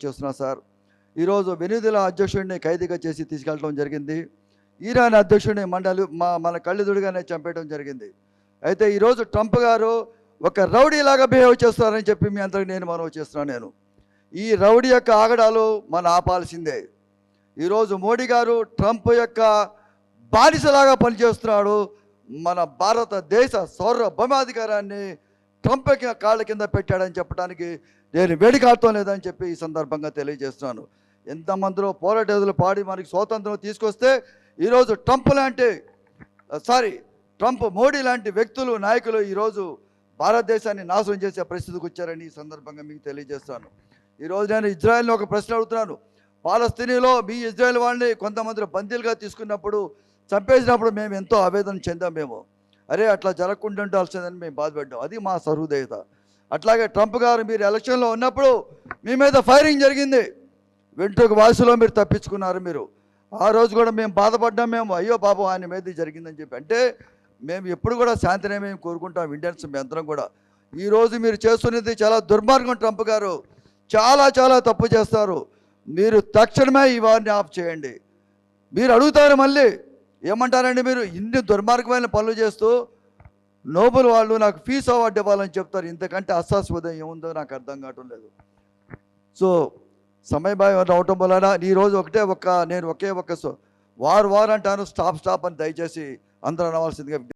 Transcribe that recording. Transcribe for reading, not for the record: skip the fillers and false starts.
చేస్తున్నా సార్. ఈరోజు వెనిజులా అధ్యక్షుడిని ఖైదీగా చేసి తీసుకెళ్ళడం జరిగింది. ఇరాన్ అధ్యక్షుడిని మన కళ్ళెదురుగానే చంపేయడం జరిగింది. అయితే ఈరోజు ట్రంప్ గారు ఒక రౌడీలాగా బిహేవ్ చేస్తారని చెప్పి మీ అందరికి నేను మనవి చేస్తున్నాను. ఈ రౌడీ యొక్క ఆగడాలు మనం ఆపాల్సిందే. ఈరోజు మోడీ గారు ట్రంప్ యొక్క బానిసలాగా పనిచేస్తున్నాడు. మన భారతదేశ సార్వభౌమాధికారాన్ని ట్రంప్ కాళ్ళ కింద పెట్టాడని చెప్పడానికి నేను వేడికాడటం లేదని చెప్పి ఈ సందర్భంగా తెలియజేస్తున్నాను. ఎంతమందిలో పోరాటేదులు పాడి మనకి స్వాతంత్రం తీసుకొస్తే ఈరోజు ట్రంప్ మోడీ లాంటి వ్యక్తులు నాయకులు ఈరోజు భారతదేశాన్ని నాశనం చేసే పరిస్థితికి వచ్చారని ఈ సందర్భంగా మీకు తెలియజేస్తాను. ఈరోజు నేను ఇజ్రాయెల్ని ఒక ప్రశ్న అడుగుతున్నాను. పాలస్తీనాలో మీ ఇజ్రాయెల్ వాళ్ళని కొంతమంది బందీలుగా తీసుకున్నప్పుడు చంపేసినప్పుడు మేము ఎంతో ఆవేదన చెందాం. మేము అరే అట్లా జరగకుండా ఉండాల్సిందని మేము బాధపడ్డాం. అది మా సహృదయత. అట్లాగే ట్రంప్ గారు మీరు ఎలక్షన్లో ఉన్నప్పుడు మీ మీద ఫైరింగ్ జరిగింది. వెంట్రుక వాసులో మీరు తప్పించుకున్నారు. మీరు ఆ రోజు కూడా మేము బాధపడ్డాం. మేము అయ్యో పాపం ఆయన మీద జరిగిందని చెప్పి. అంటే మేము ఎప్పుడు కూడా శాంతినే మేము కోరుకుంటాం ఇండియన్స్ అందరం కూడా. ఈరోజు మీరు చేస్తున్నది చాలా దుర్మార్గం. ట్రంప్ గారు చాలా తప్పు చేస్తారు. మీరు తక్షణమే ఈ వారిని ఆఫ్ చేయండి. మీరు అడుగుతారు మళ్ళీ ఏమంటారండి, మీరు ఇన్ని దుర్మార్గమైన పనులు చేస్తూ నోబెల్ వాళ్ళు నాకు ఫీజు అవార్డు ఇవ్వాలని చెప్తారు. ఇంతకంటే అశాశ్వతం ఏముందో నాకు అర్థం కావటం లేదు. సో సమయభావం అవటం వలన ఈరోజు నేను ఒకే ఒక్క వారు అంటాను, స్టాప్ అని దయచేసి అందరూ అనవలసిందిగా